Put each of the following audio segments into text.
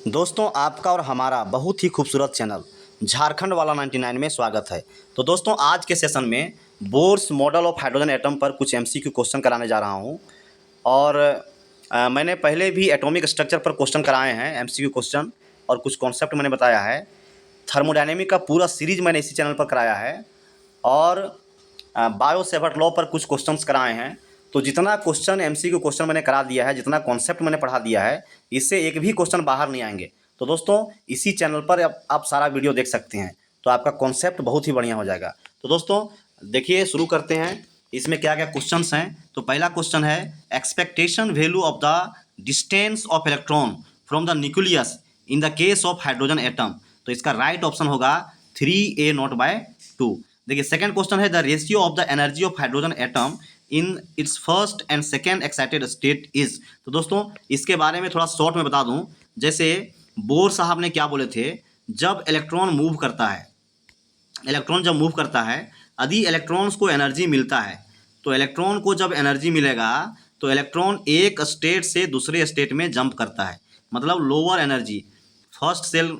दोस्तों आपका और हमारा बहुत ही खूबसूरत चैनल झारखंड वाला 99 में स्वागत है। तो दोस्तों आज के सेशन में bourse model of hydrogen atom पर कुछ एमसीक्यू क्वेश्चन कराने जा रहा हूं। और मैंने पहले भी एटॉमिक स्ट्रक्चर पर क्वेश्चन कराए हैं एमसीक्यू क्वेश्चन, और कुछ कॉन्सेप्ट मैंने बताया है। थर्मोडायनेमिक का पूरा सीरीज मैंने इसी चैनल पर कराया है, और बायो सेवर्ट लॉ पर कुछ क्वेश्चंस कराए हैं। तो जितना क्वेश्चन एमसीक्यू क्वेश्चन मैंने करा दिया है, जितना कॉन्सेप्ट मैंने पढ़ा दिया है, इससे एक भी क्वेश्चन बाहर नहीं आएंगे। तो दोस्तों इसी चैनल पर आप सारा वीडियो देख सकते हैं, तो आपका कॉन्सेप्ट बहुत ही बढ़िया हो जाएगा। तो दोस्तों देखिए, शुरू करते हैं। इसमें क्या क्या क्वेश्चंस हैं। तो पहला क्वेश्चन है expectation value of the distance of electron from the nucleus in the case of hydrogen atom. तो इसका राइट ऑप्शन होगा 3a0/2। देखिए सेकंड क्वेश्चन है the ratio of the energy of hydrogen atom in its first and second excited state is. तो दोस्तों इसके बारे में थोड़ा शॉर्ट में बता दूं। जैसे बोर साहब ने क्या बोले थे, जब इलेक्ट्रॉन मूव करता है, यदि इलेक्ट्रॉन्स को एनर्जी मिलता है, तो इलेक्ट्रॉन को जब एनर्जी मिलेगा तो इलेक्ट्रॉन एक स्टेट से दूसरे स्टेट में जंप करता है। मतलब लोअर एनर्जी, फर्स्ट सेल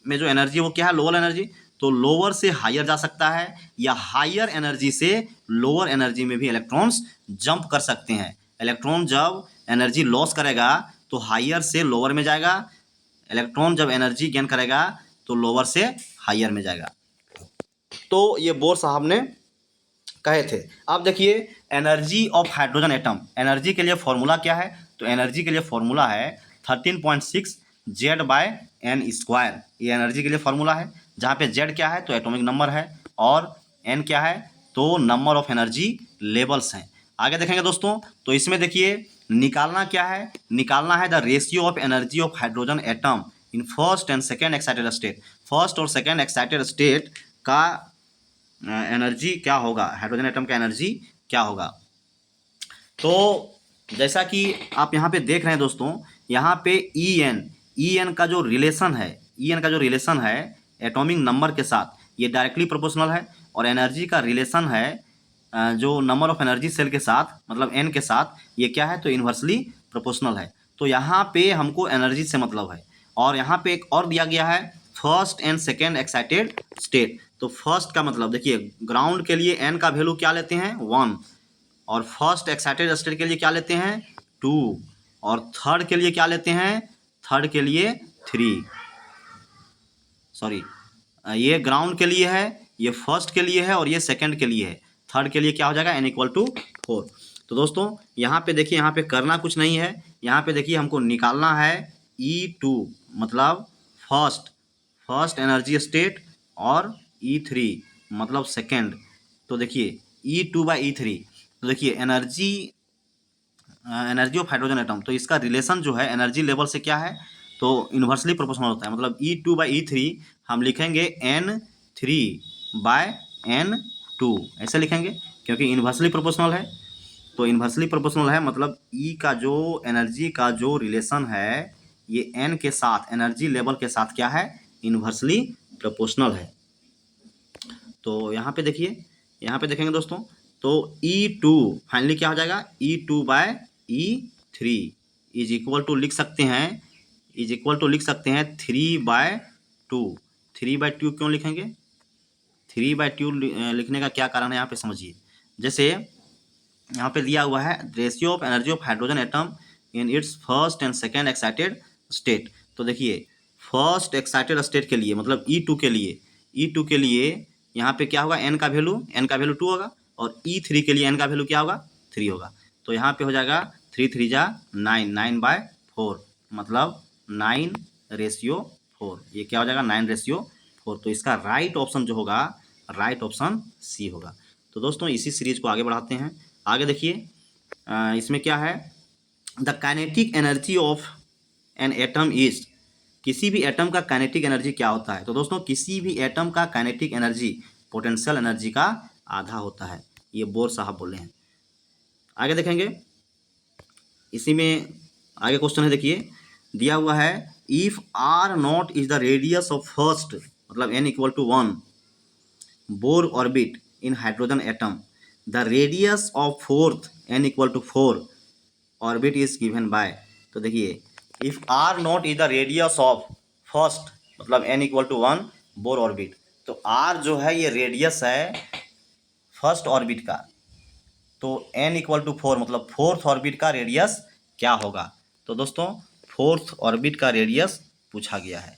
में जो एनर्जी वो क्या है, लोअर एनर्जी। तो लोअर से हायर जा सकता है, या हायर एनर्जी से लोअर एनर्जी में भी इलेक्ट्रॉन्स जंप कर सकते हैं। इलेक्ट्रॉन जब एनर्जी लॉस करेगा तो हायर से लोअर में जाएगा, इलेक्ट्रॉन जब एनर्जी गेन करेगा तो लोअर से हायर में जाएगा। तो ये बोर साहब ने कहे थे। अब देखिए energy of hydrogen atom, energy के लिए फॉर्मूला क्या है। तो एनर्जी के लिए फॉर्मूला है 13.6 Z/n²। ये एनर्जी के लिए फॉर्मूला है, जहाँ पे Z क्या है तो एटॉमिक नंबर है, और n क्या है तो नंबर ऑफ एनर्जी लेवल्स हैं। आगे देखेंगे दोस्तों, तो इसमें देखिए निकालना क्या है, निकालना है the ratio of energy of hydrogen atom in first and second excited state. First और सेकेंड एक्साइटेड स्टेट का एनर्जी क्या होगा, हाइड्रोजन एटम का एनर्जी क्या होगा। तो जैसा कि आप यहाँ पे देख रहे हैं दोस्तों, यहाँ पे ई एन का जो रिलेशन है एटॉमिक नंबर के साथ, ये डायरेक्टली प्रोपोर्शनल है। और एनर्जी का रिलेशन है जो नंबर ऑफ एनर्जी सेल के साथ, मतलब एन के साथ, ये क्या है तो इन्वर्सली प्रोपोर्शनल है। तो यहाँ पे हमको एनर्जी से मतलब है। और यहाँ पे एक और दिया गया है first and second excited state. तो फर्स्ट का मतलब देखिए, ग्राउंड के लिए एन का वैल्यू क्या लेते हैं 1, और फर्स्ट एक्साइटेड स्टेट के लिए क्या लेते हैं 2, और थर्ड के लिए क्या लेते हैं, थर्ड के लिए 3। सॉरी, ये ग्राउंड के लिए है, ये फर्स्ट के लिए है, और ये सेकंड के लिए है। थर्ड के लिए क्या हो जाएगा n=4। तो दोस्तों यहाँ पे देखिए, यहाँ पे करना कुछ नहीं है। यहाँ पे देखिए हमको निकालना है E2, मतलब फर्स्ट एनर्जी स्टेट, और E3 मतलब सेकंड। तो देखिए E2/E3। तो देखिए एनर्जी ऑफ हाइड्रोजन एटम, तो इसका रिलेशन जो है एनर्जी लेवल से क्या है तो इन्वर्सली प्रोपोर्शनल होता है। मतलब E2/E3 हम लिखेंगे N3/N2, ऐसे लिखेंगे क्योंकि इन्वर्सली प्रोपोर्शनल है। तो इन्वर्सली प्रोपोर्शनल है मतलब E का जो एनर्जी का जो रिलेशन है ये N के साथ, एनर्जी लेवल के साथ क्या है, इन्वर्सली प्रोपोर्शनल है। तो यहाँ पे देखिए, यहाँ पे देखेंगे दोस्तों, तो E2 फाइनली क्या हो जाएगा, E2/E3 इज इक्वल टू लिख सकते हैं, 3/2। 3/2 क्यों लिखेंगे, 3/2 लिखने का क्या कारण है यहाँ पे समझिए। जैसे यहाँ पे दिया हुआ है ratio of energy of hydrogen atom in its first and second excited state. तो देखिए फर्स्ट एक्साइटेड स्टेट के लिए मतलब E2 के लिए यहाँ पे क्या होगा, n का वैल्यू 2 होगा, और E3 के लिए n का वैल्यू क्या होगा 3 होगा। तो यहाँ पे हो जाएगा 3×3=9, 9/4 मतलब 9/4। ये क्या हो जाएगा 9/4। तो इसका राइट ऑप्शन जो होगा, राइट ऑप्शन सी होगा। तो दोस्तों इसी सीरीज को आगे बढ़ाते हैं। आगे देखिए इसमें क्या है, the kinetic energy of an atom is, किसी भी एटम का काइनेटिक एनर्जी क्या होता है। तो दोस्तों किसी भी एटम का काइनेटिक एनर्जी पोटेंशियल एनर्जी का आधा होता है, ये बोर साहब बोले हैं। आगे देखेंगे, इसी में आगे क्वेश्चन है, देखिए दिया हुआ है if R0 is the radius of first, मतलब n=1 Bohr orbit in hydrogen atom, the radius of fourth n=4 orbit is given by. तो देखिए if r nought is the radius of first मतलब n equal to 1 Bohr orbit, तो r जो है ये radius है first orbit का, तो n इक्वल टू 4 मतलब फोर्थ ऑर्बिट का रेडियस क्या होगा। तो दोस्तों फोर्थ ऑर्बिट का रेडियस पूछा गया है।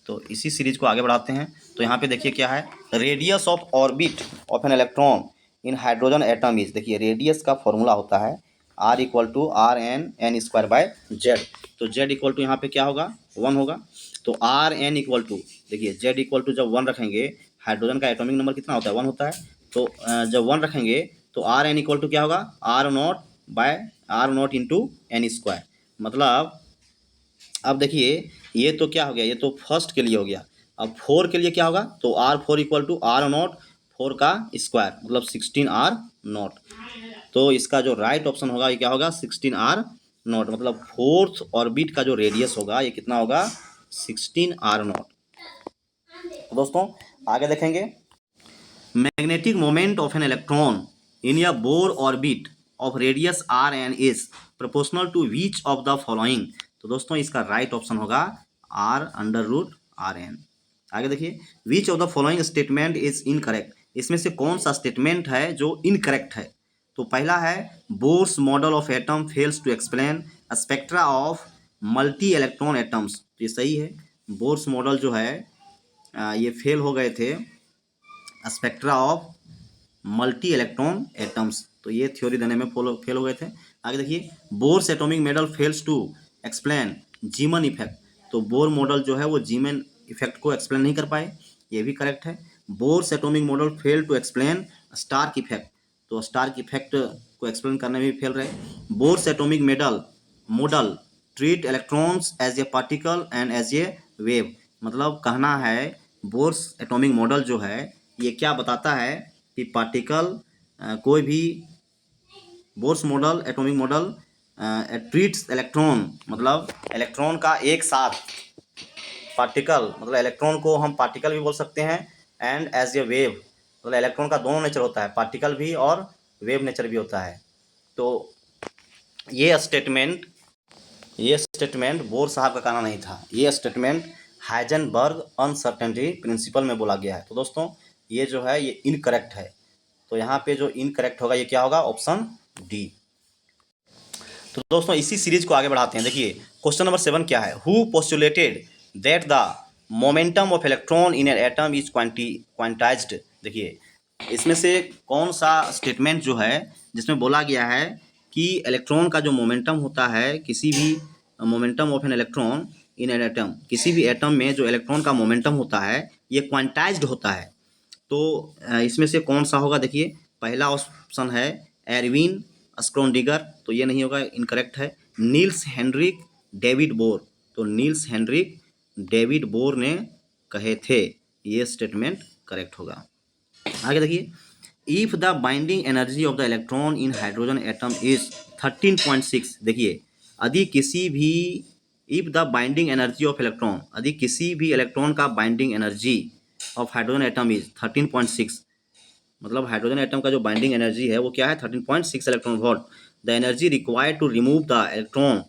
तो इसी सीरीज को आगे बढ़ाते हैं। तो यहाँ पे देखिए क्या है, radius of orbit of an electron in hydrogen atom is, देखिए रेडियस का फॉर्मूला होता है r equal to r n n square by z. तो z इक्वल टू यहाँ पे क्या होगा 1 होगा। तो आर एन इक्वल टू, देखिए z इक्वल टू जब 1 रखेंगे, हाइड्रोजन का एटॉमिक नंबर कितना होता है 1 होता है, तो जब 1 रखेंगे तो आर एन इक्वल टू क्या होगा r nought by r nought into n square. मतलब अब देखिए ये तो क्या हो गया, ये तो फर्स्ट के लिए हो गया। अब 4 के लिए क्या होगा, तो R4 equal to are not 4 का स्क्वायर मतलब 16 R नॉट। तो इसका जो राइट ऑप्शन होगा ये क्या होगा 16 R नॉट, मतलब फोर्थ ऑर्बिट का जो रेडियस होगा ये कितना होगा 16 R नॉट। तो दोस्तों आगे देखेंगे, magnetic moment of an electron in a Bohr orbit of radius r n is proportional to which of the following. तो दोस्तों इसका राइट ऑप्शन होगा r under root r n. आगे देखिए, which of the following statement is incorrect, इसमें से कौन सा स्टेटमेंट है जो इनकरेक्ट है। तो पहला है Bohr's model of atom fails to explain spectra of multi electron atoms, तो ये सही है। बोर्स मॉडल जो है ये फेल हो गए थे spectra of multi electron atoms, तो ये थ्योरी देने में फेल हो गए थे। आगे देखिए, Bohr's atomic model fails to explain Zeeman effect, तो बोर मॉडल जो है वो जीमन इफेक्ट को एक्सप्लेन नहीं कर पाए, ये भी करेक्ट है। Bohr's atomic model fail to explain Stark effect, तो स्टार्क इफेक्ट को एक्सप्लेन करने में भी फेल रहे। Bohr's atomic model treat electrons as a particle and as a wave, मतलब कहना है बोर्स एटॉमिक मॉडल जो है ये क्या बताता है कि पार्टिकल कोई भी Bohr's model atomic model treats electron, मतलब इलेक्ट्रॉन का एक साथ पार्टिकल, मतलब इलेक्ट्रॉन को हम पार्टिकल भी बोल सकते हैं एंड एज ए वेव, मतलब इलेक्ट्रॉन का दोनों नेचर होता है, पार्टिकल भी और वेव नेचर भी होता है। तो ये स्टेटमेंट बोर साहब का कहना नहीं था, ये स्टेटमेंट हाइजेनबर्ग अनसर्टेनिटी प्रिंसिपल में बोला गया है। तो दोस्तों ये जो है ये इनकरेक्ट है, तो यहाँ पे जो इनकरेक्ट होगा ये क्या होगा ऑप्शन डी। तो दोस्तों इसी सीरीज को आगे बढ़ाते हैं। देखिए क्वेश्चन नंबर 7 क्या है, who postulated that the momentum of electron in an atom is quantized. देखिए इसमें से कौन सा स्टेटमेंट जो है जिसमें बोला गया है कि इलेक्ट्रॉन का जो मोमेंटम होता है, किसी भी momentum of an electron in an atom, किसी भी एटम में जो इलेक्ट्रॉन का मोमेंटम होता है ये क्वांटाइज्ड होता है। तो इसमें से कौन सा होगा, देखिए पहला ऑप्शन है एरविन स्क्रोडिंगर, तो ये नहीं होगा, इनकरेक्ट है। नील्स हेनरिक डेविड बोर, तो नील्स हेनरिक डेविड बोर ने कहे थे, ये स्टेटमेंट करेक्ट होगा। आगे देखिए, if the binding energy of the electron in hydrogen atom is 13.6, देखिए यदि किसी भी if the binding energy of electron, यदि किसी भी इलेक्ट्रॉन का binding energy of hydrogen atom is 13.6, मतलब हाइड्रोजन एटम का जो बाइंडिंग एनर्जी है वो क्या है 13.6 electron volt. The energy required to remove the electron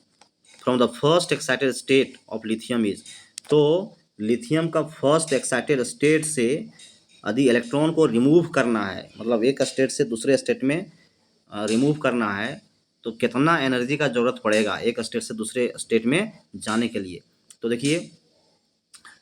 from the first excited state of lithium is, तो लिथियम का फर्स्ट एक्साइटेड स्टेट से यदि इलेक्ट्रॉन को रिमूव करना है, मतलब एक स्टेट से दूसरे स्टेट में रिमूव करना है, तो कितना एनर्जी का ज़रूरत पड़ेगा एक स्टेट से दूसरे स्टेट में जाने के लिए। तो देखिए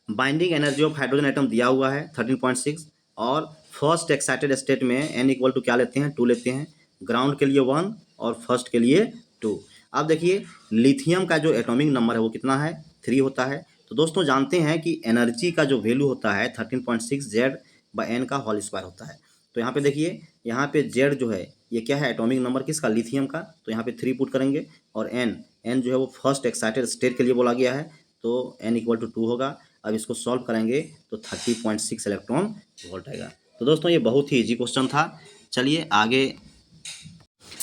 binding energy of hydrogen atom दिया हुआ है 13.6, और फर्स्ट एक्साइटेड स्टेट में n इक्वल टू क्या लेते हैं 2 लेते हैं, ग्राउंड के लिए 1 और फर्स्ट के लिए 2। अब देखिए लिथियम का जो एटॉमिक नंबर है वो कितना है 3 होता है। तो दोस्तों जानते हैं कि एनर्जी का जो वैल्यू होता है 13.6 Z/n का होल स्क्वायर होता है। तो यहाँ पे देखिए यहाँ पे Z जो है ये क्या है एटॉमिक नंबर किसका लिथियम का, तो यहाँ पे 3 पुट करेंगे, और n जो है वो फर्स्ट एक्साइटेड स्टेट के लिए बोला गया है, तो n इक्वल टू 2 होगा। अब इसको सॉल्व करेंगे तो 30.6 इलेक्ट्रॉन वोल्ट आएगा। तो दोस्तों ये बहुत ही इजी क्वेश्चन था। चलिए आगे,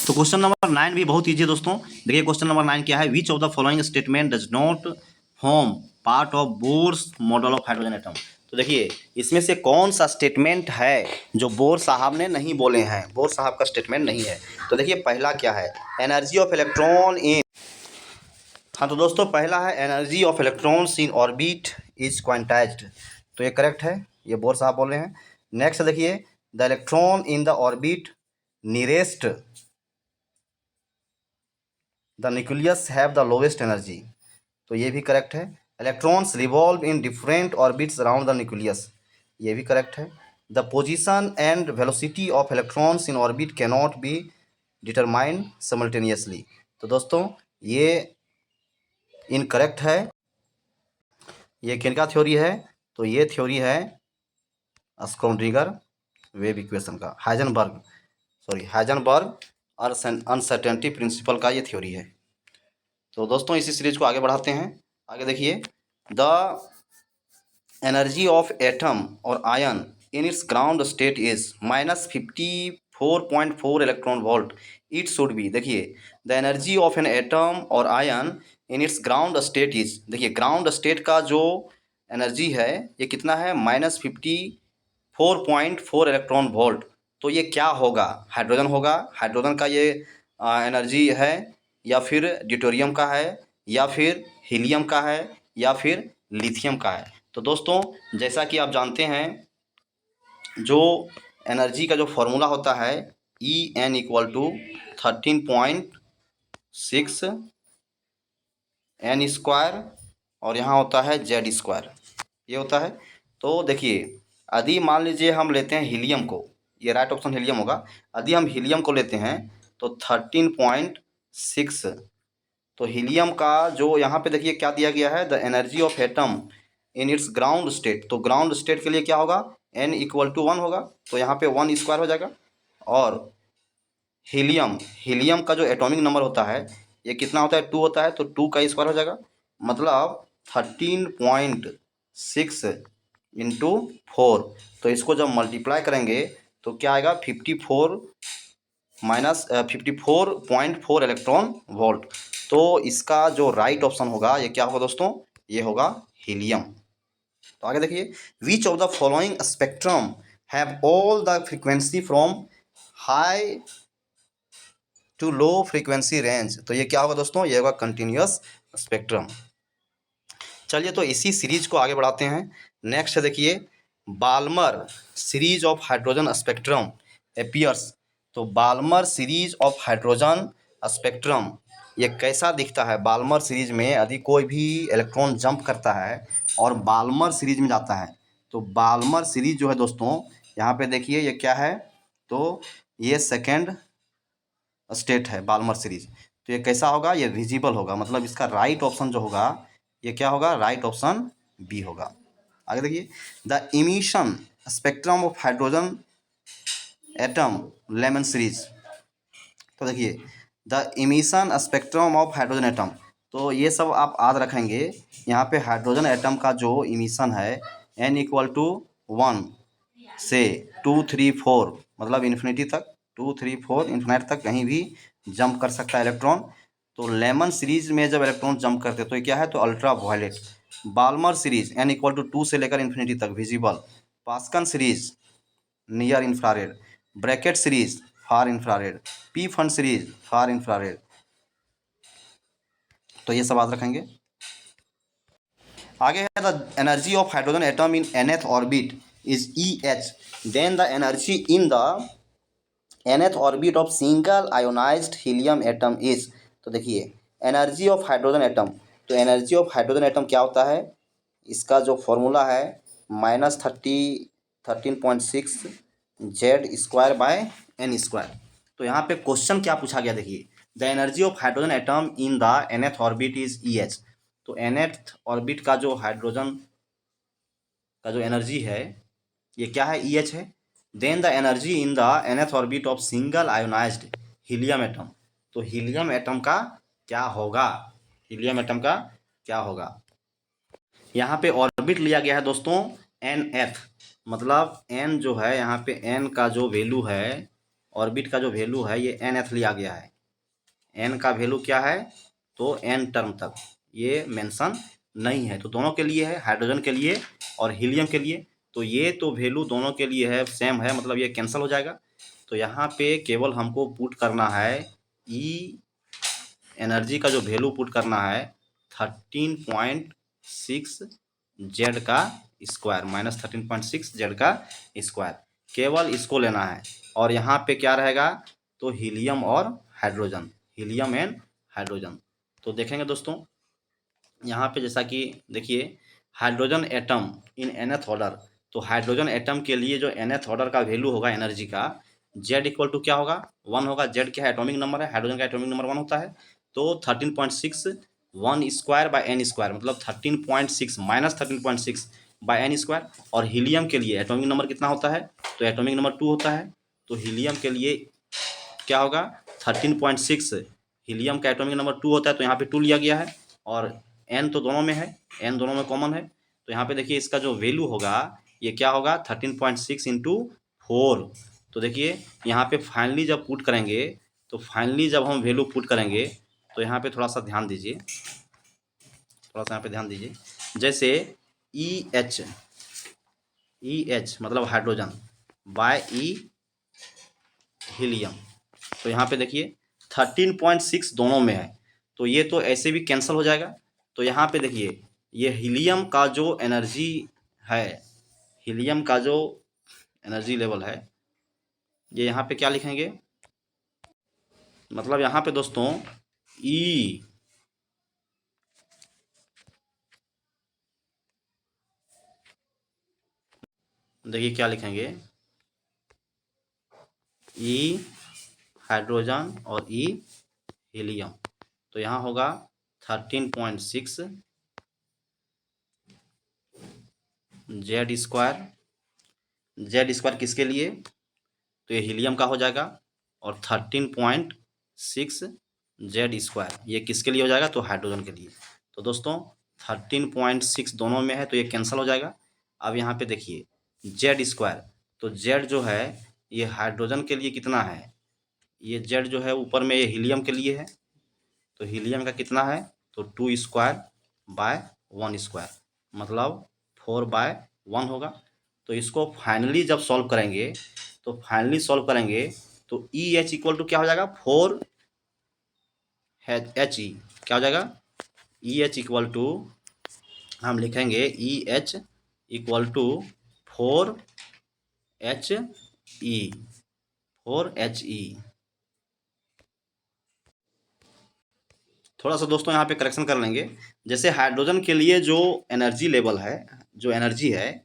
तो क्वेश्चन नंबर 9 भी बहुत इजी है दोस्तों। देखिए क्वेश्चन नंबर 9 क्या है, which of the following statement does not form part of bourse model of hydrogen atom. तो देखिए इसमें से कौन सा स्टेटमेंट है जो बोर साहब ने नहीं बोले हैं, बोर साहब का स्टेटमेंट नहीं है। तो देखिए पहला क्या है, एनर्जी ऑफ इलेक्ट्रॉन इन हाँ तो दोस्तों, पहला है energy of electrons in orbit is quantized, तो ये करेक्ट है, ये बोर साहब बोल रहे हैं। नेक्स्ट देखिए, the electron in the orbit nearest the nucleus have the lowest energy, तो ये भी करेक्ट है। Electrons revolve in different orbits around the nucleus, ये भी करेक्ट है। The position and velocity of electrons in orbit cannot be determined simultaneously, तो दोस्तों ये इनकरेक्ट है। ये किनका थ्योरी है? तो ये थ्योरी है स्क्रोडिंगर वेव इक्वेशन का, हाइजेनबर्ग और अनसर्टेनिटी प्रिंसिपल का ये थ्योरी है। तो दोस्तों इसी सीरीज को आगे बढ़ाते हैं। आगे देखिए, द एनर्जी ऑफ एटम और ion in its ground state is -54.4 electron volt, it should be, देखिए the energy of an atom और ion in its ground state is, देखिए ग्राउंड स्टेट का जो एनर्जी है ये कितना है? -54.4 इलेक्ट्रॉन वोल्ट। तो ये क्या होगा? हाइड्रोजन होगा, हाइड्रोजन का ये एनर्जी है, या फिर ड्यूटेरियम का है, या फिर हीलियम का है, या फिर लिथियम का है। तो दोस्तों जैसा कि आप जानते हैं, जो एनर्जी का जो फॉर्मूला होता है En = 13.6 n स्क्वायर, और यहाँ होता है Z², ये होता है। तो देखिए, यदि मान लीजिए हम लेते हैं हीलियम को, ये राइट ऑप्शन हीलियम होगा। यदि हम हीलियम को लेते हैं तो 13.6, तो हीलियम का जो यहाँ पे देखिए क्या दिया गया है, the energy of atom in its ground state, तो ग्राउंड स्टेट के लिए क्या होगा? n = 1 होगा, तो यहाँ पे 1² हो जाएगा। और हीलियम का जो एटॉमिक नंबर होता है ये कितना होता है? 2 होता है, तो 2 का स्क्वायर हो जाएगा, मतलब 13.6 × 4। तो इसको जब मल्टीप्लाई करेंगे तो क्या आएगा? 54 इलेक्ट्रॉन वोल्ट। तो इसका जो राइट ऑप्शन होगा ये क्या होगा दोस्तों? ये होगा हीलियम। तो आगे देखिए, which of the following spectrum have all the frequency from high to low frequency range, तो ये क्या होगा दोस्तों? ये होगा कंटिन्यूस स्पेक्ट्रम। चलिए तो इसी सीरीज को आगे बढ़ाते हैं। नेक्स्ट देखिए, Balmer series of hydrogen spectrum appears, तो Balmer series of hydrogen spectrum ये कैसा दिखता है? बाल्मर सीरीज में यदि कोई भी इलेक्ट्रॉन जंप करता है और बाल्मर सीरीज में जाता है, तो बाल्मर सीरीज जो है दोस्तों, यहाँ पे देखिए ये क्या है? तो ये सेकेंड स्टेट है बाल्मर सीरीज। तो ये कैसा होगा? ये विजिबल होगा, मतलब इसका राइट ऑप्शन जो होगा ये क्या होगा? राइट ऑप्शन बी होगा। आगे देखिए, the emission spectrum of hydrogen atom Lyman series, तो देखिए the emission spectrum of hydrogen atom, तो ये सब आप याद रखेंगे। यहाँ पे हाइड्रोजन एटम का जो इमिशन है n = 1 से 2, 3, 4, मतलब इन्फिनिटी तक, 2, 3, 4 इन्फिनिटी तक कहीं भी जंप कर सकता है इलेक्ट्रॉन। तो लेमन सीरीज में जब इलेक्ट्रॉन जंप करते हैं तो ये क्या है? तो ultraviolet. Balmer series n = 2 से लेकर इन्फिनिटी तक visible. Paschen series near infrared. Brackett series far infrared. Pfund series far infrared. तो ये सब याद रखेंगे। आगे है, the energy of hydrogen atom in nth orbit is EH, then the energy in the nth orbit of single ionised helium atom is, तो देखिए energy of hydrogen atom, तो एनर्जी ऑफ हाइड्रोजन एटम क्या होता है? इसका जो formula है -13.6 Z² तो यहाँ पे क्वेश्चन क्या पूछा गया? देखिए, the energy of hydrogen atom in the nth orbit is EH, तो nth ऑर्बिट का जो हाइड्रोजन का जो एनर्जी है ये क्या है? EH है। Then the energy in the nth orbit of single ionised helium atom, तो हीलियम एटम का क्या होगा? हीलियम एटम का क्या होगा? यहाँ पे ऑर्बिट लिया गया है दोस्तों nth, मतलब n जो है यहाँ पे n का जो वैल्यू है, ऑर्बिट का जो वैल्यू है ये nth लिया गया है। n का वैल्यू क्या है? तो n टर्म तक ये मेंशन नहीं है, तो दोनों के लिए है, हाइड्रोजन के लिए और हीलियम के लिए। तो ये तो वैल्यू दोनों के लिए है, सेम है, मतलब ये कैंसिल हो जाएगा। तो यहाँ पे केवल हमको पुट करना है ई एनर्जी का जो वैल्यू पुट करना है 13.6 जेड का स्क्वायर, माइनस 13.6 जेड का स्क्वायर, केवल इसको लेना है। और यहाँ पे क्या रहेगा, तो हीलियम और हाइड्रोजन, हीलियम एंड हाइड्रोजन। तो देखेंगे दोस्तों यहाँ पे, जैसा कि देखिए hydrogen atom in nth order, तो हाइड्रोजन एटम के लिए जो nth ऑर्डर का वैल्यू होगा एनर्जी का, Z इक्वल टू क्या होगा, 1 होगा। Z क्या है, एटॉमिक नंबर है, हाइड्रोजन का एटॉमिक नंबर 1 होता है। तो 13.6 1 स्क्वायर बाय एन स्क्वायर, मतलब 13.6 माइनस 13.6 बाय एन स्क्वायर। और हीलियम के लिए एटॉमिक नंबर कितना होता है, तो एटॉमिक नंबर 2 होता है। तो हीलियम के लिए क्या होगा, 13.6, हीलियम का एटॉमिक नंबर 2 होता है, तो यहाँ पे 2 लिया गया है। और एन तो दोनों में है, एन दोनों में कॉमन है। तो यहाँ पे देखिए इसका जो वैल्यू होगा ये क्या होगा, 13.6 इंटू 4। तो देखिए यहाँ पे फाइनली जब पुट करेंगे, तो फाइनली जब हम वैल्यू पुट करेंगे, तो यहाँ पे थोड़ा सा ध्यान दीजिए, थोड़ा सा यहाँ पे ध्यान दीजिए। जैसे ई एच मतलब हाइड्रोजन बाय ई हीलियम, तो यहाँ पे देखिए 13.6 दोनों में है, तो ये तो ऐसे भी कैंसिल हो जाएगा। तो यहाँ पे देखिए ये हीलियम का जो एनर्जी है, हीलियम का जो एनर्जी लेवल है, ये यहाँ पे क्या लिखेंगे, मतलब यहाँ पे दोस्तों ई, देखिए क्या लिखेंगे, ई हाइड्रोजन और ई हीलियम। तो यहाँ होगा 13.6 जेड स्क्वायर, जेड स्क्वायर किसके लिए, तो ये हीलियम का हो जाएगा। और 13.6 जेड स्क्वायर ये किसके लिए हो जाएगा, तो हाइड्रोजन के लिए। तो दोस्तों 13.6 दोनों में है, तो ये कैंसिल हो जाएगा। अब यहाँ पे देखिए जेड स्क्वायर, तो जेड जो है ये हाइड्रोजन के लिए कितना है, ये जेड जो है ऊपर में ये हीलियम के लिए है। तो हीलियम का कितना है, तो 2 स्क्वायर बाय 1 स्क्वायर, मतलब 4 बाय 1 होगा। तो इसको फाइनली जब सॉल्व करेंगे, तो फाइनली सॉल्व करेंगे तो ई एच इक्वल टू क्या हो जाएगा, 4 एच ई, क्या हो जाएगा, ई एच इक्वल टू, हम लिखेंगे E H equal to 4 H E, 4 H E. थोड़ा सा दोस्तों यहाँ पे करेक्शन कर लेंगे। जैसे हाइड्रोजन के लिए जो एनर्जी लेवल है, जो एनर्जी है,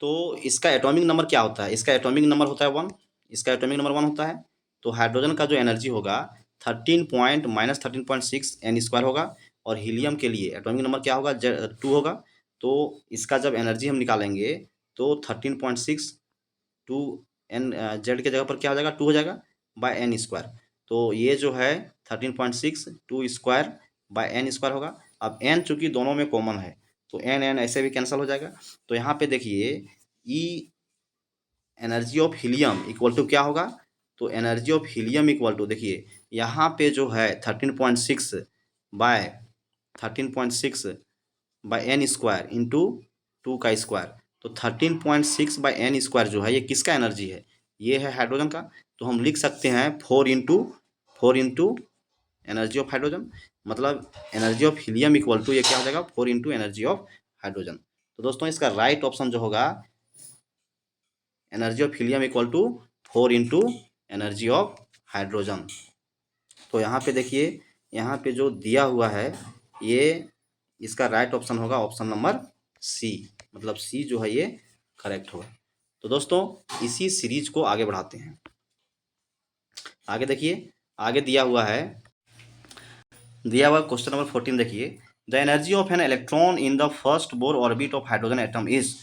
तो इसका एटॉमिक नंबर क्या होता है, इसका एटॉमिक नंबर होता है 1, इसका एटॉमिक नंबर 1 होता है। तो हाइड्रोजन का जो एनर्जी होगा 13.6 एन स्क्वायर होगा। और हीलियम के लिए एटॉमिक नंबर क्या होगा, 2 होगा। तो इसका जब एनर्जी हम निकालेंगे, तो 13.6 2 एन, जेड के जगह पर क्या हो जाएगा, 2 हो जाएगा बाय एन स्क्वायर। तो ये जो है 13.6 2 स्क्वायर बाय एन स्क्वायर होगा। अब एन चूंकि दोनों में कॉमन है, तो एन एन ऐसे भी कैंसिल हो जाएगा। तो यहाँ पे देखिए E energy of helium equal to क्या होगा, तो energy of helium equal to, देखिए यहाँ पे जो है 13.6 by 13.6 by n square into 2 का स्क्वायर। तो 13.6 बाय एन स्क्वायर जो है ये किसका एनर्जी है, ये है हाइड्रोजन का। तो हम लिख सकते हैं 4 इंटू एनर्जी ऑफ हाइड्रोजन, मतलब energy of helium equal to ये क्या हो जाएगा, 4 इंटू एनर्जी ऑफ हाइड्रोजन। तो दोस्तों इसका राइट ऑप्शन जो होगा, energy of helium equal to 4 into energy of hydrogen. तो यहाँ पे देखिए, यहाँ पे जो दिया हुआ है ये, इसका राइट ऑप्शन होगा ऑप्शन नंबर सी, मतलब सी जो है ये करेक्ट होगा। तो दोस्तों इसी सीरीज को आगे बढ़ाते हैं। आगे देखिए, आगे दिया हुआ क्वेश्चन नंबर 14 देखिए, the energy of an electron in the first Bohr orbit of hydrogen atom is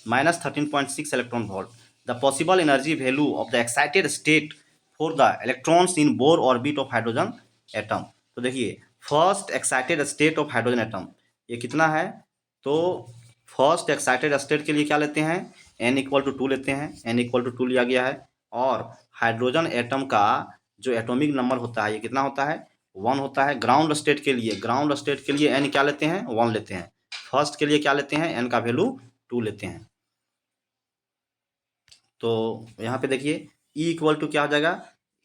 minus 13.6 electron volt. The possible energy value of the excited state for the electrons in Bohr orbit of hydrogen atom. तो देखिए first excited state of hydrogen atom ये कितना है, तो first excited state के लिए क्या लेते हैं, n इक्वल टू 2 लेते हैं, n इक्वल टू 2 लिया गया है। और हाइड्रोजन एटम का जो एटॉमिक नंबर होता है ये कितना होता है, 1 होता है। ग्राउंड स्टेट के लिए n क्या लेते हैं, 1 लेते हैं। फर्स्ट के लिए क्या लेते हैं, n का वैल्यू 2 लेते हैं। तो यहाँ पे देखिए E इक्वल टू क्या हो जाएगा,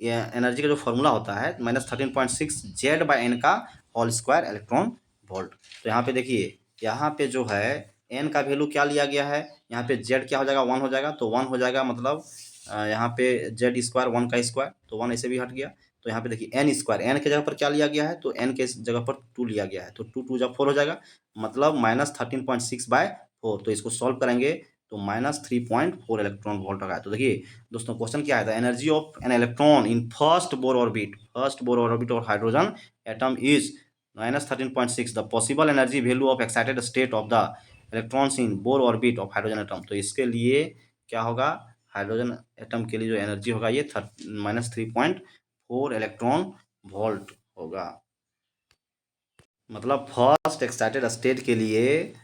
एनर्जी का जो फॉर्मूला होता है -13.6 जेड बाय एन का होल स्क्वायर इलेक्ट्रॉन वोल्ट। तो यहाँ पे देखिए, यहाँ पे जो है एन का वैल्यू क्या लिया गया है, यहाँ पे जेड क्या हो जाएगा, 1 हो जाएगा। तो 1 हो जाएगा मतलब यहाँ पे जेड स्क्वायर 1 का स्क्वायर, तो 1 ऐसे भी हट गया। तो यहाँ पे देखिए एन स्क्वायर, एन के जगह पर क्या लिया गया है, तो एन के जगह पर 2 लिया गया है। तो 2 2 जब 4 हो जाएगा, मतलब -13.6/4। तो इसको सॉल्व करेंगे तो -3.4 इलेक्ट्रॉन वोल्ट होगा। तो देखिए दोस्तों क्वेश्चन क्या है, the energy of an electron in first Bohr orbit और hydrogen atom is -13.6। The possible energy value of excited state of the electrons in Bohr orbit of hydrogen atom. तो इसके लिए क्या होगा, हाइड्रोजन एटम के लिए जो एनर्जी होगा ये -3.4 इलेक्ट्रॉन वोल्ट होगा। मतलब फर्स्ट एक्साइटेड स्टेट के लिए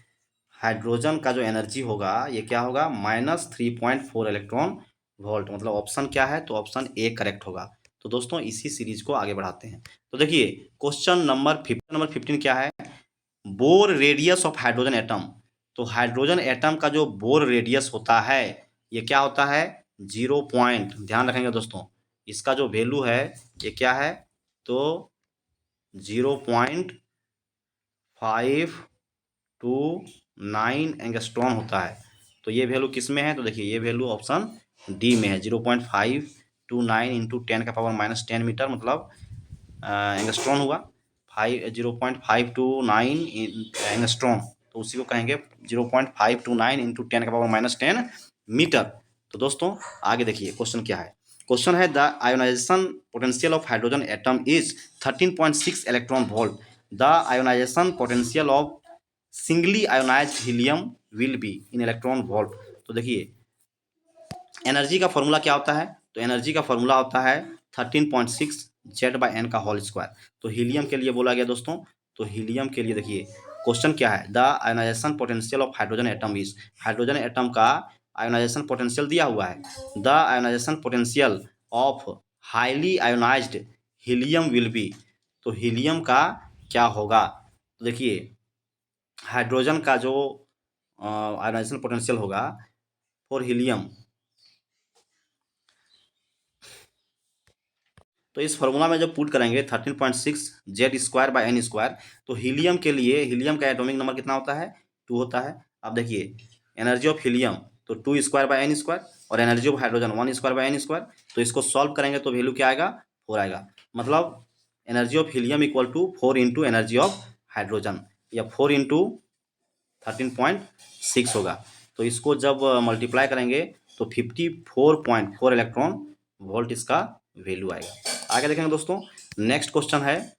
हाइड्रोजन का जो एनर्जी होगा ये क्या होगा, -3.4 इलेक्ट्रॉन वोल्ट। मतलब ऑप्शन क्या है, तो ऑप्शन ए करेक्ट होगा। तो दोस्तों इसी सीरीज को आगे बढ़ाते हैं। तो देखिए क्वेश्चन नंबर 15 क्या है, bore radius of hydrogen atom. तो हाइड्रोजन एटम का जो बोर रेडियस होता है ये क्या होता है, 0 पॉइंट, ध्यान रखेंगे दोस्तों, इसका जो वैल्यू है ये क्या है, तो 0.529 एंगस्ट्रॉन होता है। तो ये वैल्यू किस में है, तो देखिए ये वैल्यू ऑप्शन डी में है, 0.529 इंटू 10⁻⁻10 मीटर, मतलब एंगस्ट्रॉन हुआ 0.529 एंगस्ट्रॉन, तो उसी को कहेंगे 0.529 इंटू 10⁻⁻10 मीटर। तो दोस्तों आगे देखिए क्वेश्चन क्या है, क्वेश्चन है the ionization potential of hydrogen atom is 13.6 electron volt. The ionization potential of singly ionised helium will be in electron volt. तो देखिए एनर्जी का फॉर्मूला क्या होता है, तो एनर्जी का फॉर्मूला होता है 13.6 Z/n का होल स्क्वायर। तो हीलियम के लिए बोला गया दोस्तों, तो हीलियम के लिए देखिए क्वेश्चन क्या है, the ionization potential of hydrogen atom is, hydrogen atom का आयोनाइजेशन पोटेंशियल दिया हुआ है, the ionization potential of highly ionised helium will be. तो हीलियम का क्या होगा, तो देखिए हाइड्रोजन का जो आयोनाइजेशन पोटेंशियल होगा फॉर हीलियम, तो इस फॉर्मूला में जब पुट करेंगे 13.6 Z²/n², तो हीलियम के लिए, हीलियम का एटॉमिक नंबर कितना होता है, 2 होता है। अब देखिए एनर्जी ऑफ हीलियम तो 2² और एनर्जी ऑफ हाइड्रोजन 1² तो इसको सॉल्व करेंगे तो वैल्यू क्या आएगा, 4 आएगा। मतलब energy of helium equal to 4 into energy of hydrogen, या 4 इंटू 13.6 होगा। तो इसको जब मल्टीप्लाई करेंगे तो 54.4 इलेक्ट्रॉन वोल्ट इसका वैल्यू आएगा। आगे देखेंगे दोस्तों, नेक्स्ट क्वेश्चन है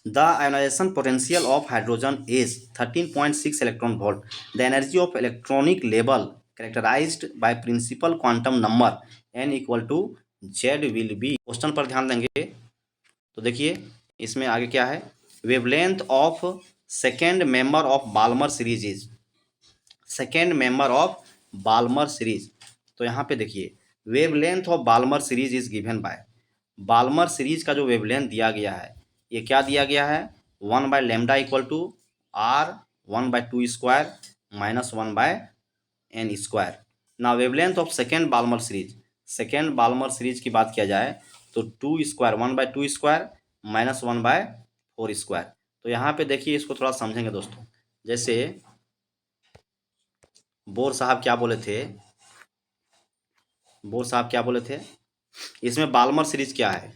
the ionization potential of hydrogen is 13.6 electron volt. The energy of electronic level characterized by principal quantum number n equal to Z will be. Question पर ध्यान देंगे तो देखिए इसमें आगे क्या है, wavelength of second member of Balmer series is, second member of Balmer series. तो यहाँ पे देखिए wavelength of Balmer series is given by, Balmer series का जो वेवलेंथ दिया गया है ये क्या दिया गया है, 1/λ equal to r 1/2² minus 1/n²। ना wavelength of second Balmer series, second Balmer series की बात किया जाए तो 2² 1/2² माइनस 1/4²। तो यहाँ पे देखिए इसको थोड़ा समझेंगे दोस्तों, जैसे बोर साहब क्या बोले थे, बोर साहब क्या बोले थे, इसमें बाल्मर सीरीज क्या है,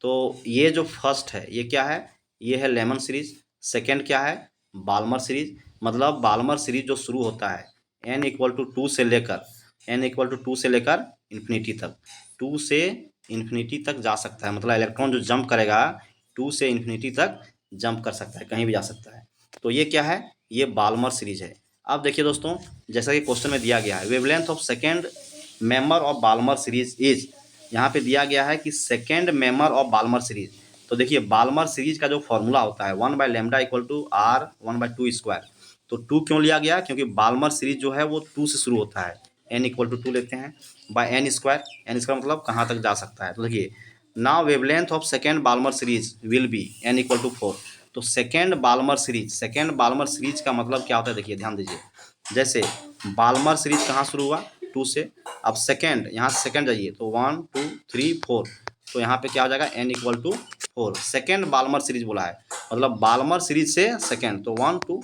तो ये जो फर्स्ट है ये क्या है, ये है लेमन सीरीज। सेकंड क्या है, बाल्मर सीरीज। मतलब बाल्मर सीरीज जो शुरू होता है n इक्वल टू 2 से लेकर, n इक्वल टू 2 से लेकर इन्फिनिटी तक, 2 से इन्फिनिटी तक जा सकता है। मतलब इलेक्ट्रॉन जो जंप करेगा 2 से इन्फिनिटी तक जंप कर सकता है, कहीं भी जा सकता है। तो ये क्या है, ये बाल्मर सीरीज है। अब देखिए दोस्तों जैसा कि क्वेश्चन में दिया गया है wavelength of second member of Balmer series is, यहाँ पे दिया गया है कि second member of Balmer series. तो देखिए बाल्मर सीरीज का जो फॉर्मूला होता है 1/λ इक्वल टू r 1/2²। तो 2 क्यों लिया गया, क्योंकि बाल्मर सीरीज जो है वो 2 से शुरू होता है, n इक्वल टू 2 लेते हैं बाय n² मतलब कहाँ तक जा सकता है। तो देखिए now wavelength of second Balmer series will be n equal to 4। तो second Balmer series, second Balmer series का मतलब क्या होता है, देखिए ध्यान दीजिए, जैसे बाल्मर सीरीज कहाँ शुरू हुआ 2 से, अब सेकेंड यहाँ से सेकेंड जाइए तो 1 2 3 4, तो यहाँ पे क्या हो जाएगा n equal to 4 second Balmer series बोला है, मतलब बाल्मर सीरीज से सेकेंड, तो 1 2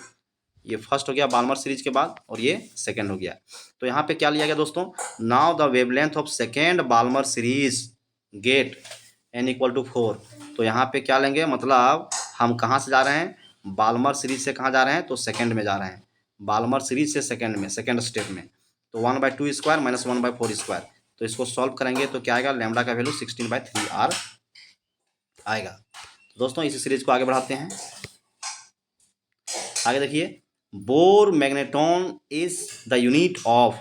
ये फर्स्ट हो गया बाल्मर सीरीज के बाद और ये सेकेंड हो गया। तो यहाँ पे क्या लिया गया दोस्तों, now the wavelength of second Balmer series get n equal to 4। तो यहाँ पे क्या लेंगे, मतलब हम कहाँ से जा रहे हैं, बाल्मर सीरीज से कहाँ जा रहे हैं, तो सेकेंड में जा रहे हैं, बाल्मर सीरीज से सेकेंड में, सेकेंड स्टेप में। तो 1/2 स्क्वायर माइनस 1/4 स्क्वायर, तो इसको सॉल्व करेंगे तो क्या आएगा, लैम्डा का वैल्यू 16/3r आएगा। दोस्तों इसी सीरीज को आगे बढ़ाते हैं। आगे देखिए, bore magnetron is the unit of,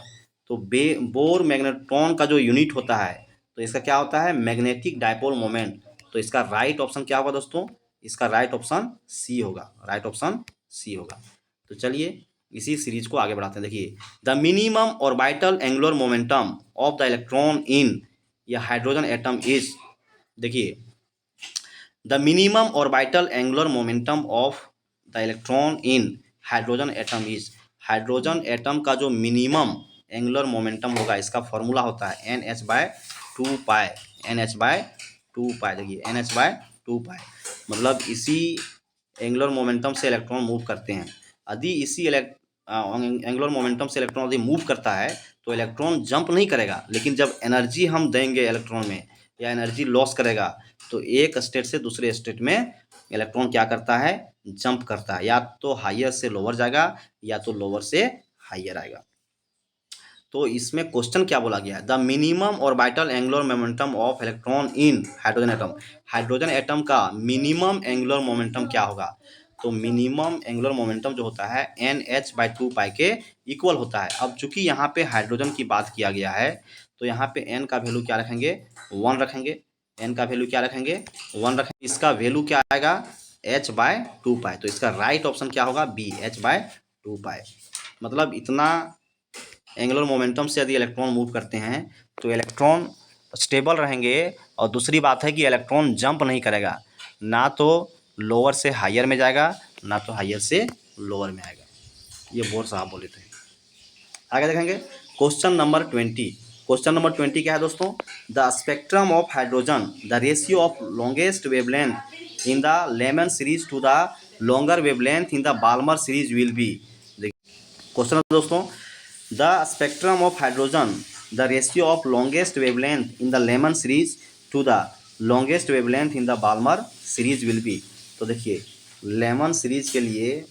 तो बोर मैग्नेट्रॉन का जो यूनिट होता है, तो इसका क्या होता है, मैग्नेटिक डायपोल मोमेंट। तो इसका राइट ऑप्शन क्या होगा दोस्तों, इसका राइट ऑप्शन सी होगा, राइट ऑप्शन सी होगा। तो चलिए इसी सीरीज को आगे बढ़ाते हैं। देखिए, the minimum orbital angular momentum of the electron in या हाइड्रोजन एटम इज, देखिए the minimum orbital angular momentum of the electron in hydrogen atom is, hydrogen atom का जो मिनिमम एंगुलर मोमेंटम होगा, इसका फॉर्मूला होता है NH/2 पाई, NH/2 पाई। देखिए NH/2 पाई, मतलब इसी एंगुलर मोमेंटम से इलेक्ट्रॉन मूव करते हैं। यदि इसी एंगुलर मोमेंटम से इलेक्ट्रॉन यदि मूव करता है तो इलेक्ट्रॉन जंप नहीं करेगा, लेकिन जब एनर्जी हम देंगे इलेक्ट्रॉन में या एनर्जी लॉस करेगा तो एक स्टेट से दूसरे स्टेट में इलेक्ट्रॉन क्या करता है, जंप करता है, या तो हायर से लोअर जाएगा या तो लोअर से हायर आएगा। तो इसमें क्वेश्चन क्या बोला गया है, the minimum orbital angular momentum of electron in hydrogen atom, hydrogen atom का मिनिमम एंगुलर मोमेंटम क्या होगा। तो मिनिमम एंगुलर मोमेंटम जो होता है NH/2 पाई के इक्वल होता है। अब चूंकि यहाँ पे हाइड्रोजन की बात किया गया है तो यहाँ पे n का वैल्यू क्या रखेंगे, 1 रखेंगे, n का वैल्यू क्या रखेंगे, 1 रखेंगे। इसका वैल्यू क्या आएगा, H/2 पाई। तो इसका राइट ऑप्शन क्या होगा, B, H/2 पाई। मतलब इतना एंगुलर मोमेंटम से यदि इलेक्ट्रॉन मूव करते हैं तो इलेक्ट्रॉन स्टेबल रहेंगे, और दूसरी बात है कि इलेक्ट्रॉन जंप नहीं करेगा, ना तो लोअर से हायर में जाएगा ना तो हायर से लोअर में आएगा। ये बोर साहब बोले थे। आगे देखेंगे क्वेश्चन नंबर 20। क्वेश्चन नंबर 20 क्या है दोस्तों, the spectrum of hydrogen, the ratio of longest wavelength in the Lyman series to the longer wavelength in the Balmer series will be. Question है दोस्तों, the spectrum of hydrogen, the ratio of longest wavelength in the Lyman series to the longest wavelength in the Balmer series will be. तो देखिए Lyman series के लिए,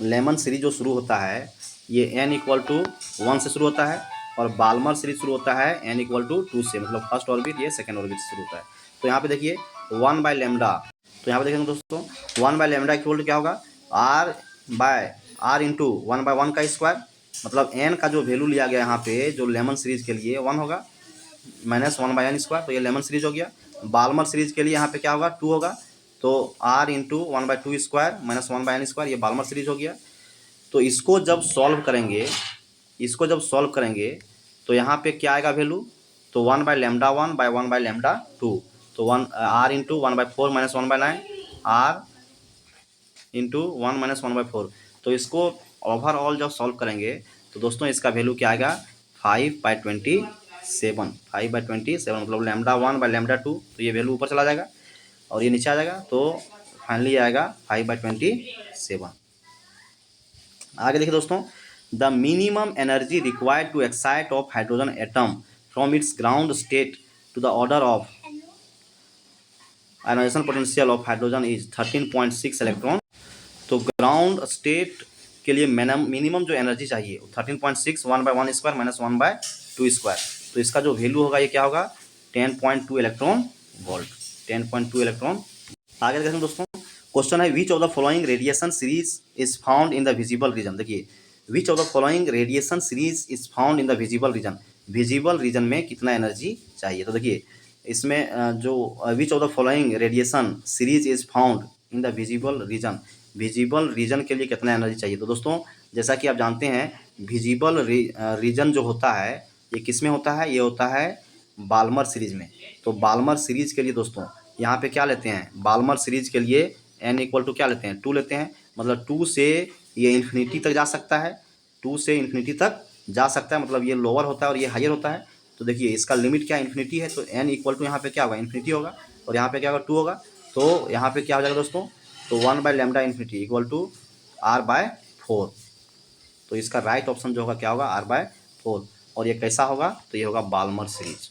Lyman series जो शुरू होता है ये n इक्वल टू 1 से शुरू होता है, और बाल्मर सीरीज शुरू होता है n इक्वल टू 2 से, मतलब फर्स्ट ऑर्बिट ये सेकेंड ऑर्बिट से शुरू होता है। तो यहाँ पे देखिए 1/λ, तो यहाँ पे देखेंगे दोस्तों 1/λ इक्वल टू क्या होगा, r इंटू 1/1 का स्क्वायर, मतलब n का जो वैल्यू लिया गया यहाँ पे जो लेमन सीरीज के लिए 1 होगा, माइनस 1/n स्क्वायर, तो ये लेमन सीरीज हो गया। बाल्मर सीरीज के लिए यहाँ पे क्या होगा, 2 होगा, तो r into 1/2 square minus 1/n square, ये बाल्मर सीरीज हो गया। तो इसको जब सॉल्व करेंगे, इसको जब सॉल्व करेंगे तो यहाँ पे क्या आएगा वैल्यू, तो 1/λ1/1/λ2, तो 1 r into 1/4 minus 1/9, r into 1 minus 1/4। तो इसको ओवरऑल जब सॉल्व करेंगे तो दोस्तों इसका वैल्यू क्या आएगा, 5/27, 5/27, मतलब λ1/λ2, तो ये वैल्यू ऊपर चला जाएगा और ये नीचे आ जाएगा, तो फाइनली आएगा 5/27। आगे देखिए दोस्तों, the minimum energy required to excite of hydrogen atom from its ground state to the order of ionization potential of hydrogen is 13.6 electron. तो ग्राउंड स्टेट के लिए मिनिमम जो एनर्जी चाहिए 13.6, 1/1 स्क्वायर माइनस 1/2 स्क्वायर, तो इसका जो वैल्यू होगा ये क्या होगा, 10.2 इलेक्ट्रॉन वोल्ट, 10.2 इलेक्ट्रॉन। आगे देखें दोस्तों, क्वेश्चन है which of the following radiation series is found in the visible region. देखिए which of the following radiation series is found in the visible region, visible region में कितना एनर्जी चाहिए। तो देखिए इसमें जो which of the following radiation series is found in the visible region, visible region के लिए कितना एनर्जी चाहिए। तो दोस्तों जैसा कि आप जानते हैं विजिबल रीजन जो होता है ये किस में होता है, ये होता है बाल्मर सीरीज में। तो बाल्मर सीरीज के लिए दोस्तों यहाँ पे क्या लेते हैं, बाल्मर सीरीज के लिए n इक्वल टू क्या लेते हैं, 2 लेते हैं, मतलब 2 से ये इन्फिनिटी तक जा सकता है, 2 से इन्फिनिटी तक जा सकता है, मतलब ये लोअर होता है और ये हायर होता है। तो देखिए इसका लिमिट क्या इन्फिनिटी है, तो n इक्वल टू यहाँ पे क्या होगा, इन्फिनिटी होगा, और यहाँ पे क्या होगा 2 होगा, तो यहाँ पे क्या हो जाएगा दोस्तों, तो 1/λ इन्फिनिटी इक्वल टू r/4। तो इसका राइट ऑप्शन जो होगा क्या होगा, r/4। और ये कैसा होगा, तो ये होगा बाल्मर सीरीज।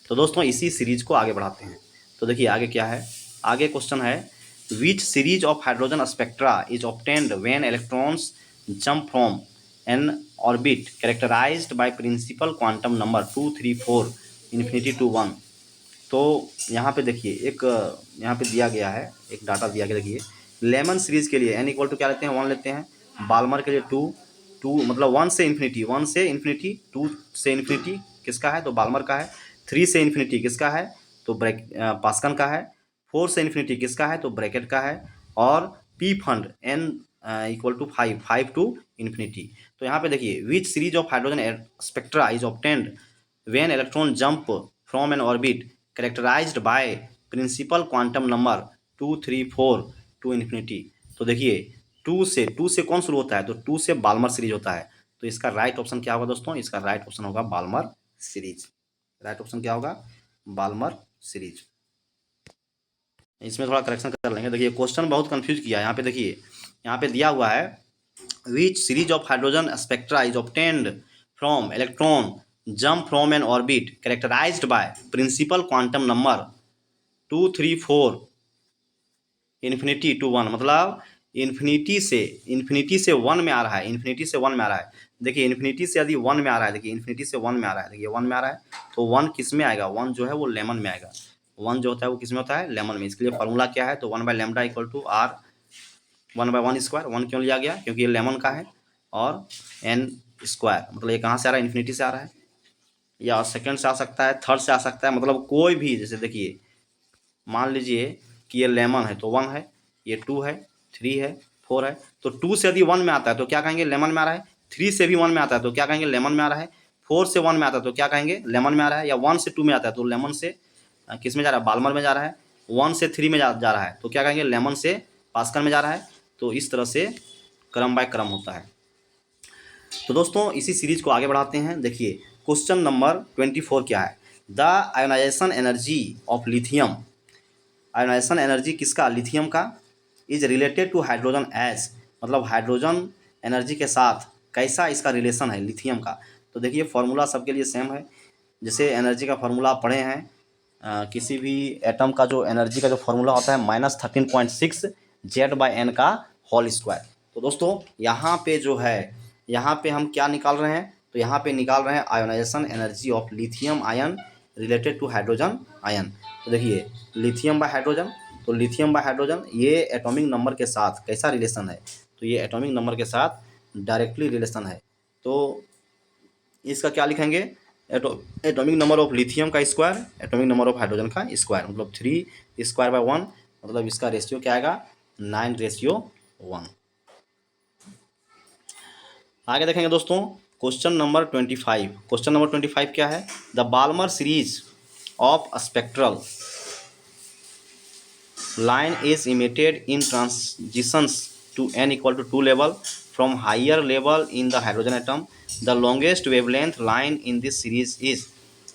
तो दोस्तों इसी सीरीज को आगे बढ़ाते हैं। तो देखिए आगे क्या है, आगे क्वेश्चन है which series of hydrogen spectra is obtained when electrons jump from N orbit characterised by principal quantum number 2, 3, 4 infinity to 1। तो यहाँ पे देखिए एक यहाँ पे दिया गया है, एक डाटा दिया गया, देखिए लेमन सीरीज के लिए n इक्वल टू क्या लेते हैं, 1 लेते हैं, बाल्मर के लिए 2 मतलब 1 से इन्फिनिटी, 2 से इन्फिनिटी किसका है, तो बाल्मर का है, 3 से इन्फिनिटी किसका है, तो पास्कन का है, 4 से इन्फिनिटी किसका है, तो ब्रैकेट का है, और Pfund n equal to 5 to infinity. तो यहाँ पे देखिए which series of hydrogen spectra is obtained when electron jump from N orbit characterised by principal quantum number 2, 3, 4 to infinity. तो देखिए 2 से कौन शुरू होता है, तो 2 से बाल्मर सीरीज होता है। तो इसका राइट ऑप्शन क्या होगा दोस्तों, इसका राइट ऑप्शन होगा बाल्मर सीरीज। राइट ऑप्शन क्या होगा, बाल्मर सीरीज। इसमें थोड़ा करेक्शन कर लेंगे। देखिए क्वेश्चन बहुत कंफ्यूज किया है। यहाँ पे देखिए, यहाँ पे दिया हुआ है which series of hydrogen spectra is obtained from electron jump from N orbit characterised by principal quantum number 2, 3, 4 infinity to 1। मतलब इन्फिनिटी से 1 में आ रहा है, इन्फिनिटी से 1 में आ रहा है। देखिए इन्फिनिटी से यदि 1 में आ रहा है, देखिए इन्फिनिटी से 1 में आ रहा है, देखिए 1 में आ रहा है, तो 1 किस में आएगा, 1 जो है वो लेमन में आएगा। 1 जो होता है वो किस में होता है, लेमन में। इसके लिए फॉर्मूला क्या है, तो 1/λ इक्वल टू r 1/1 स्क्वायर। 1 क्यों लिया गया, क्योंकि ये लेमन का है, और n स्क्वायर, मतलब ये कहाँ से आ रहा है, इन्फिनिटी से आ रहा है, या सेकंड से आ सकता है, थर्ड से आ सकता है, मतलब कोई भी। जैसे देखिए मान लीजिए कि ये लेमन है तो 1 है, ये 2 है, 3 है, 4 है। तो 2 से यदि 1 में आता है तो क्या कहेंगे, लेमन में आ रहा है। 3 से भी 1 में आता है तो क्या कहेंगे, लेमन में आ रहा है। 4 से 1 में आता है तो क्या कहेंगे, लेमन में आ रहा है। या 1 से 2 में आता है तो लेमन से किस में जा रहा है, बाल्मर में जा रहा है। 1 से 3 में जा रहा है तो क्या कहेंगे, लेमन से पास्कल में जा रहा है। तो इस तरह से क्रम बाय क्रम होता है। तो दोस्तों इसी सीरीज को आगे बढ़ाते हैं। देखिए क्वेश्चन नंबर 24 क्या है, the ionization energy of lithium. Ionization energy किसका, लिथियम का, is related to hydrogen s. मतलब हाइड्रोजन एनर्जी के साथ कैसा इसका रिलेशन है, लिथियम का। तो देखिए फॉर्मूला सबके लिए सेम है। जैसे एनर्जी का फॉर्मूला आप पढ़े हैं, किसी भी एटम का जो एनर्जी का जो फॉर्मूला होता है -13.6 Z/n का होल स्क्वायर। तो दोस्तों यहाँ पे जो है, यहाँ पे हम क्या निकाल रहे हैं, तो यहाँ पे निकाल रहे हैं ionization energy of lithium ion related to hydrogen ion. तो देखिए लिथियम बाय हाइड्रोजन, तो लिथियम बाय हाइड्रोजन ये एटॉमिक नंबर के साथ कैसा रिलेशन है, तो ये एटॉमिक नंबर के साथ डायरेक्टली रिलेशन है। तो इसका क्या लिखेंगे, एटॉमिक नंबर ऑफ लिथियम का square, atomic number of hydrogen का स्क्वायर, मतलब 3 स्क्वायर/1, मतलब इसका रेशियो क्या आएगा, 9:1। आगे देखेंगे दोस्तों क्वेश्चन नंबर 25। क्वेश्चन नंबर 25 क्या है, the Balmer series of spectral line is emitted in transitions to n equal to 2 level from higher level in the hydrogen atom. The longest wavelength line in this series is।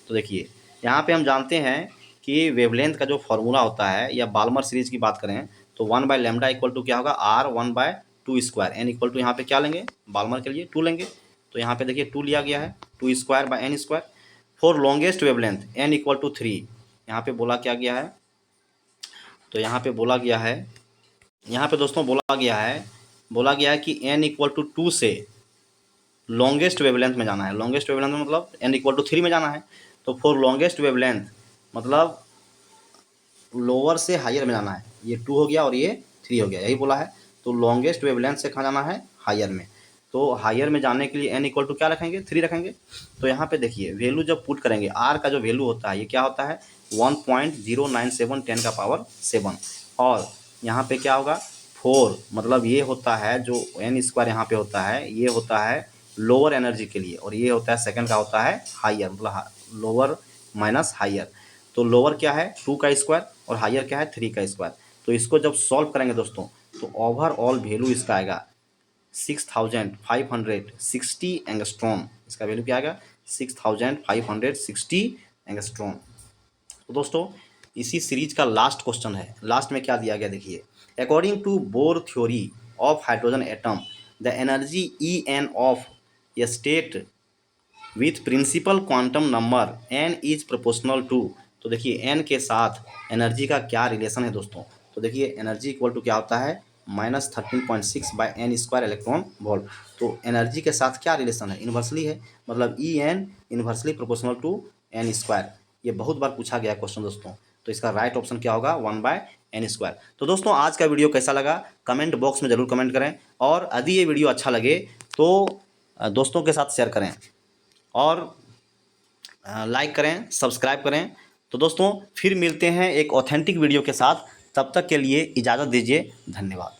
तो देखिए यहाँ पे हम जानते हैं कि वेवलेंथ का जो फॉर्मूला होता है, या बाल्मर सीरीज की बात करें तो 1/λ इक्वल टू क्या होगा, r 1/2 square. n equal to यहाँ पे क्या लेंगे, बाल्मर के लिए 2 लेंगे। तो यहाँ पे देखिए 2 लिया गया है, 2 square by n square. For longest wavelength n equal to 3, यहाँ पे बोला क्या गया है, तो यहाँ पे बोला गया है, यहाँ पे दोस्तों बोला गया है कि n इक्वल टू 2 से लॉन्गेस्ट वेवलेंथ में जाना है। लॉन्गेस्ट वेवलेंथ में मतलब n इक्वल टू 3 में जाना है। तो फॉर लॉन्गेस्ट वेवलेंथ मतलब लोअर से हायर में जाना है। ये 2 हो गया और ये 3 हो गया, यही बोला है। तो लॉन्गेस्ट वेवलेंथ से कहाँ जाना है, हायर में। तो हायर में जाने के लिए n इक्वल टू क्या रखेंगे, 3 रखेंगे। तो यहाँ पे देखिए वैल्यू जब पुट करेंगे, r का जो वैल्यू होता है ये क्या होता है, 1.097 10 का पावर 7। और यहाँ पे क्या होगा 4, मतलब ये होता है जो n स्क्वायर यहाँ पे होता है, ये होता है लोअर एनर्जी के लिए, और ये होता है सेकंड का होता है हायर, मतलब लोअर माइनस हायर। तो लोअर क्या है 2 का स्क्वायर और हायर क्या है 3 का स्क्वायर। तो इसको जब सॉल्व करेंगे दोस्तों तो ओवरऑल वैल्यू इसका आएगा 6560 एंगस्ट्रॉन। इसका वैल्यू क्या आएगा, 6560 एंगस्ट्रॉन। तो दोस्तों इसी सीरीज का लास्ट क्वेश्चन है। लास्ट में क्या दिया गया देखिए, according to Bohr theory of hydrogen atom the energy En of a state with principal quantum number n is proportional to. तो देखिए n के साथ एनर्जी का क्या रिलेशन है दोस्तों। तो देखिए एनर्जी इक्वल टू क्या होता है, -13.6/n² इलेक्ट्रॉन वोल्ट। तो एनर्जी के साथ क्या रिलेशन है, इन्वर्सली है, मतलब En inversely proportional to n²। ये बहुत बार पूछा गया क्वेश्चन दोस्तों। तो इसका राइट ऑप्शन क्या होगा, 1/n²। तो दोस्तों आज का वीडियो कैसा लगा कमेंट बॉक्स में ज़रूर कमेंट करें, और यदि ये वीडियो अच्छा लगे तो दोस्तों के साथ शेयर करें और लाइक करें, सब्सक्राइब करें। तो दोस्तों फिर मिलते हैं एक ऑथेंटिक वीडियो के साथ, तब तक के लिए इजाज़त दीजिए, धन्यवाद।